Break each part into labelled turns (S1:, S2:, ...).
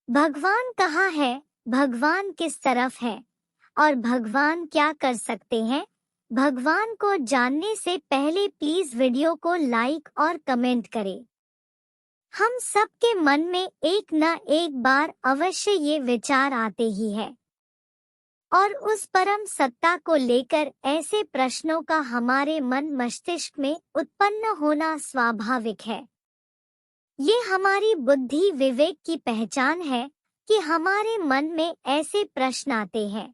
S1: भगवान कहाँ है? भगवान किस तरफ है? और भगवान क्या कर सकते हैं? भगवान को जानने से पहले प्लीज वीडियो को लाइक और कमेंट करें। हम सबके मन में एक न एक बार अवश्य ये विचार आते ही है और उस परम सत्ता को लेकर ऐसे प्रश्नों का हमारे मन मस्तिष्क में उत्पन्न होना स्वाभाविक है। ये हमारी बुद्धि विवेक की पहचान है कि हमारे मन में ऐसे प्रश्न आते हैं।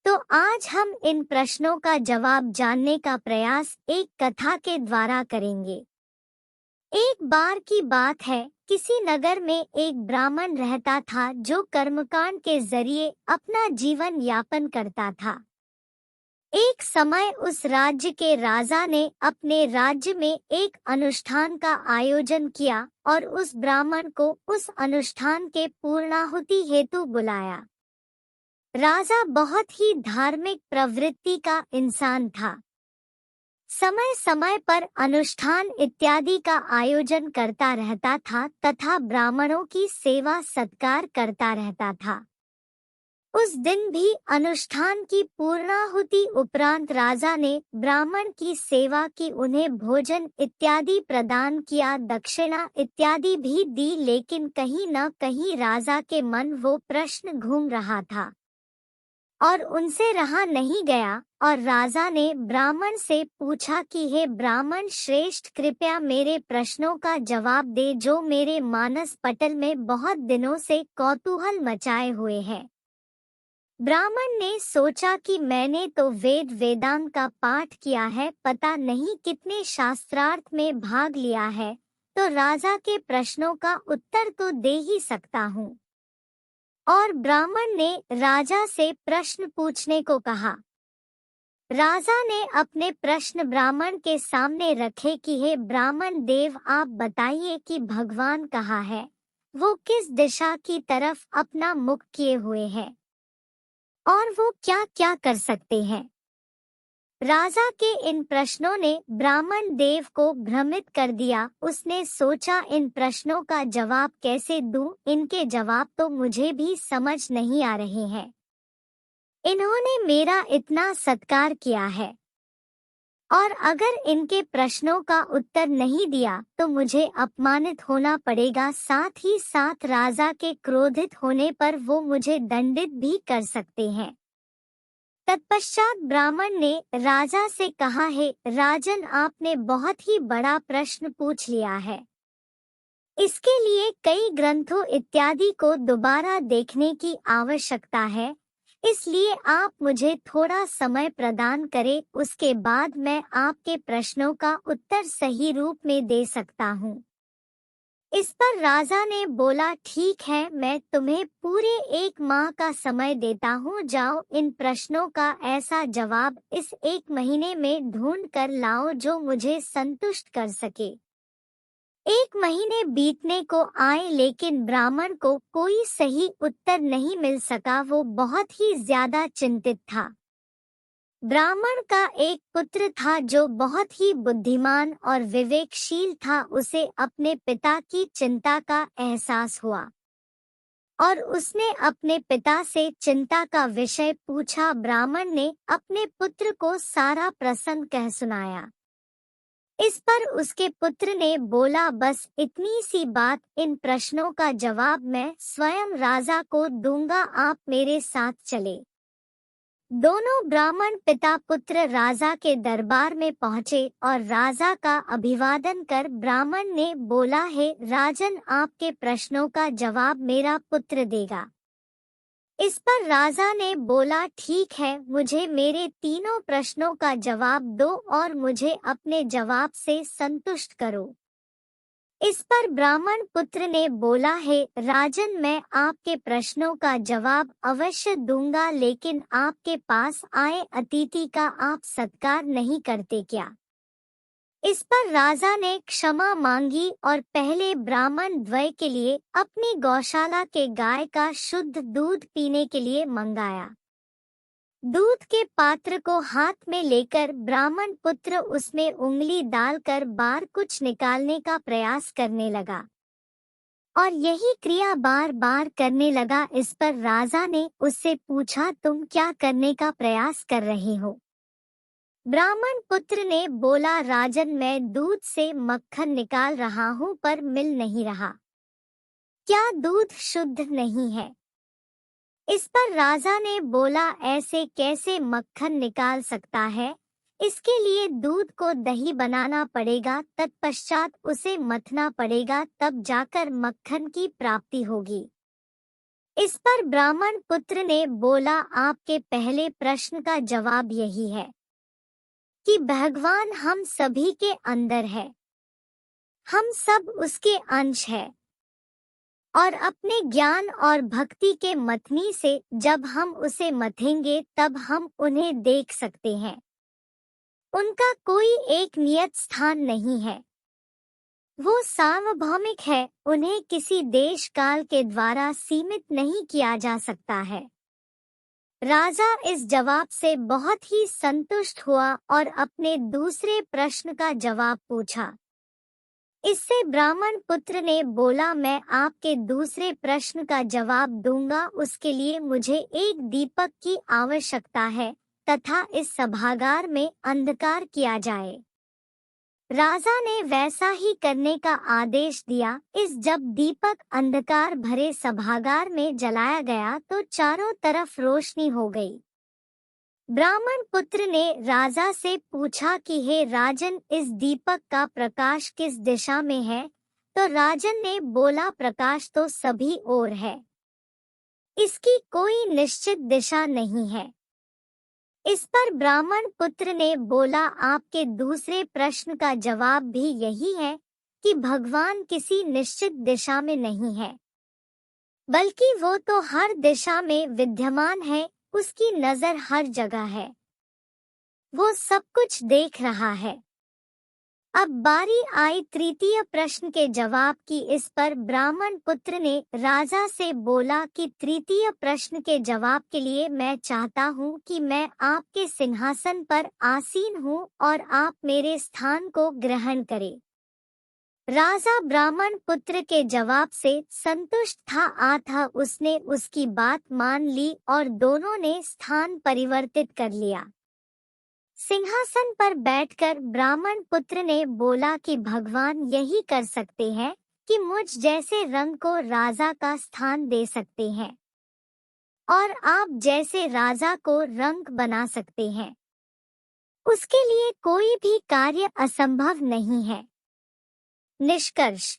S1: तो आज हम इन प्रश्नों का जवाब जानने का प्रयास एक कथा के द्वारा करेंगे। एक बार की बात है, किसी नगर में एक ब्राह्मण रहता था जो कर्मकांड के जरिए अपना जीवन यापन करता था। एक समय उस राज्य के राजा ने अपने राज्य में एक अनुष्ठान का आयोजन किया और उस ब्राह्मण को उस अनुष्ठान के पूर्णाहुति हेतु बुलाया। राजा बहुत ही धार्मिक प्रवृत्ति का इंसान था। समय समय पर अनुष्ठान इत्यादि का आयोजन करता रहता था तथा ब्राह्मणों की सेवा सत्कार करता रहता था। उस दिन भी अनुष्ठान की पूर्णाहुति उपरांत राजा ने ब्राह्मण की सेवा की, उन्हें भोजन इत्यादि प्रदान किया, दक्षिणा इत्यादि भी दी, लेकिन कहीं न कहीं राजा के मन वो प्रश्न घूम रहा था और उनसे रहा नहीं गया और राजा ने ब्राह्मण से पूछा कि हे ब्राह्मण श्रेष्ठ, कृपया मेरे प्रश्नों का जवाब दे जो मेरे मानस पटल में बहुत दिनों से कौतूहल मचाए हुए है। ब्राह्मण ने सोचा कि मैंने तो वेद वेदांत का पाठ किया है, पता नहीं कितने शास्त्रार्थ में भाग लिया है, तो राजा के प्रश्नों का उत्तर तो दे ही सकता हूँ। और ब्राह्मण ने राजा से प्रश्न पूछने को कहा। राजा ने अपने प्रश्न ब्राह्मण के सामने रखे कि हे ब्राह्मण देव, आप बताइए कि भगवान कहाँ है, वो किस दिशा की तरफ अपना मुख किए हुए है और वो क्या क्या कर सकते हैं। राजा के इन प्रश्नों ने ब्राह्मण देव को भ्रमित कर दिया। उसने सोचा इन प्रश्नों का जवाब कैसे दूं, इनके जवाब तो मुझे भी समझ नहीं आ रहे हैं। इन्होंने मेरा इतना सत्कार किया है और अगर इनके प्रश्नों का उत्तर नहीं दिया तो मुझे अपमानित होना पड़ेगा, साथ ही साथ राजा के क्रोधित होने पर वो मुझे दंडित भी कर सकते हैं। तत्पश्चात ब्राह्मण ने राजा से कहा, हे राजन, आपने बहुत ही बड़ा प्रश्न पूछ लिया है। इसके लिए कई ग्रंथों इत्यादि को दोबारा देखने की आवश्यकता है, इसलिए आप मुझे थोड़ा समय प्रदान करें, उसके बाद मैं आपके प्रश्नों का उत्तर सही रूप में दे सकता हूँ। इस पर राजा ने बोला, ठीक है, मैं तुम्हें पूरे 1 माह का समय देता हूँ, जाओ इन प्रश्नों का ऐसा जवाब इस 1 महीने में ढूंढ कर लाओ जो मुझे संतुष्ट कर सके। 1 महीने बीतने को आए लेकिन ब्राह्मण को कोई सही उत्तर नहीं मिल सका। वो बहुत ही ज्यादा चिंतित था। ब्राह्मण का एक पुत्र था जो बहुत ही बुद्धिमान और विवेकशील था। उसे अपने पिता की चिंता का एहसास हुआ और उसने अपने पिता से चिंता का विषय पूछा। ब्राह्मण ने अपने पुत्र को सारा प्रसंग कह सुनाया। इस पर उसके पुत्र ने बोला, बस इतनी सी बात, इन प्रश्नों का जवाब मैं स्वयं राजा को दूंगा, आप मेरे साथ चले। दोनों ब्राह्मण पिता पुत्र राजा के दरबार में पहुंचे और राजा का अभिवादन कर ब्राह्मण ने बोला, हे राजन, आपके प्रश्नों का जवाब मेरा पुत्र देगा। इस पर राजा ने बोला, ठीक है, मुझे मेरे तीनों प्रश्नों का जवाब दो और मुझे अपने जवाब से संतुष्ट करो। इस पर ब्राह्मण पुत्र ने बोला, हे राजन, मैं आपके प्रश्नों का जवाब अवश्य दूंगा, लेकिन आपके पास आए अतिथि का आप सत्कार नहीं करते क्या? इस पर राजा ने क्षमा मांगी और पहले ब्राह्मण द्वय के लिए अपनी गौशाला के गाय का शुद्ध दूध पीने के लिए मंगाया। दूध के पात्र को हाथ में लेकर ब्राह्मण पुत्र उसमें उंगली डालकर बार कुछ निकालने का प्रयास करने लगा। और यही क्रिया बार बार करने लगा। इस पर राजा ने उससे पूछा, तुम क्या करने का प्रयास कर रहे हो? ब्राह्मण पुत्र ने बोला, राजन, मैं दूध से मक्खन निकाल रहा हूँ पर मिल नहीं रहा। क्या दूध शुद्ध नहीं है? इस पर राजा ने बोला, ऐसे कैसे मक्खन निकाल सकता है? इसके लिए दूध को दही बनाना पड़ेगा, तत्पश्चात उसे मथना पड़ेगा, तब जाकर मक्खन की प्राप्ति होगी। इस पर ब्राह्मण पुत्र ने बोला, आपके पहले प्रश्न का जवाब यही है कि भगवान हम सभी के अंदर है। हम सब उसके अंश है और अपने ज्ञान और भक्ति के मथनी से जब हम उसे मथेंगे तब हम उन्हें देख सकते हैं। उनका कोई एक नियत स्थान नहीं है, वो सार्वभौमिक है, उन्हें किसी देश काल के द्वारा सीमित नहीं किया जा सकता है। राजा इस जवाब से बहुत ही संतुष्ट हुआ और अपने दूसरे प्रश्न का जवाब पूछा। इससे ब्राह्मण पुत्र ने बोला, मैं आपके दूसरे प्रश्न का जवाब दूंगा, उसके लिए मुझे एक दीपक की आवश्यकता है तथा इस सभागार में अंधकार किया जाए। राजा ने वैसा ही करने का आदेश दिया। जब दीपक अंधकार भरे सभागार में जलाया गया तो चारों तरफ रोशनी हो गई। ब्राह्मण पुत्र ने राजा से पूछा कि हे राजन, इस दीपक का प्रकाश किस दिशा में है? तो राजन ने बोला, प्रकाश तो सभी ओर है, इसकी कोई निश्चित दिशा नहीं है। इस पर ब्राह्मण पुत्र ने बोला, आपके दूसरे प्रश्न का जवाब भी यही है कि भगवान किसी निश्चित दिशा में नहीं है, बल्कि वो तो हर दिशा में विद्यमान है, उसकी नजर हर जगह है, वो सब कुछ देख रहा है। अब बारी आई तृतीय प्रश्न के जवाब की। इस पर ब्राह्मण पुत्र ने राजा से बोला कि तृतीय प्रश्न के जवाब के लिए मैं चाहता हूँ कि मैं आपके सिंहासन पर आसीन हूँ और आप मेरे स्थान को ग्रहण करें। राजा ब्राह्मण पुत्र के जवाब से संतुष्ट था, उसने उसकी बात मान ली और दोनों ने स्थान परिवर्तित कर लिया। सिंहासन पर बैठकर ब्राह्मण पुत्र ने बोला कि भगवान यही कर सकते हैं कि मुझ जैसे रंग को राजा का स्थान दे सकते हैं और आप जैसे राजा को रंग बना सकते हैं। उसके लिए कोई भी कार्य असंभव नहीं है। निष्कर्ष,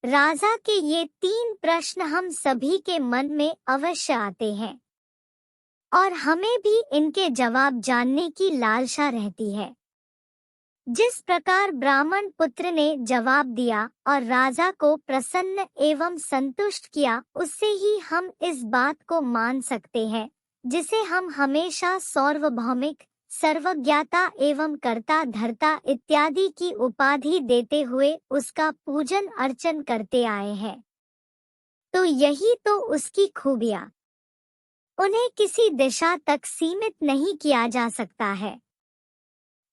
S1: राजा के ये 3 प्रश्न हम सभी के मन में अवश्य आते हैं और हमें भी इनके जवाब जानने की लालसा रहती है। जिस प्रकार ब्राह्मण पुत्र ने जवाब दिया और राजा को प्रसन्न एवं संतुष्ट किया, उससे ही हम इस बात को मान सकते हैं जिसे हम हमेशा सार्वभौमिक, सर्वज्ञाता एवं कर्ता धर्ता इत्यादि की उपाधि देते हुए उसका पूजन अर्चन करते आए हैं। तो यही तो उसकी खूबियां। उन्हें किसी दिशा तक सीमित नहीं किया जा सकता है।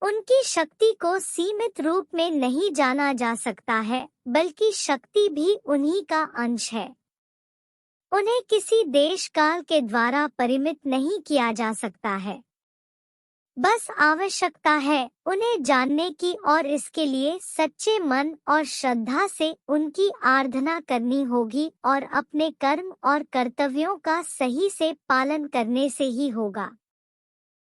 S1: उनकी शक्ति को सीमित रूप में नहीं जाना जा सकता है, बल्कि शक्ति भी उन्हीं का अंश है। उन्हें किसी देश काल के द्वारा परिमित नहीं किया जा सकता है। बस आवश्यकता है उन्हें जानने की और इसके लिए सच्चे मन और श्रद्धा से उनकी आराधना करनी होगी और अपने कर्म और कर्तव्यों का सही से पालन करने से ही होगा।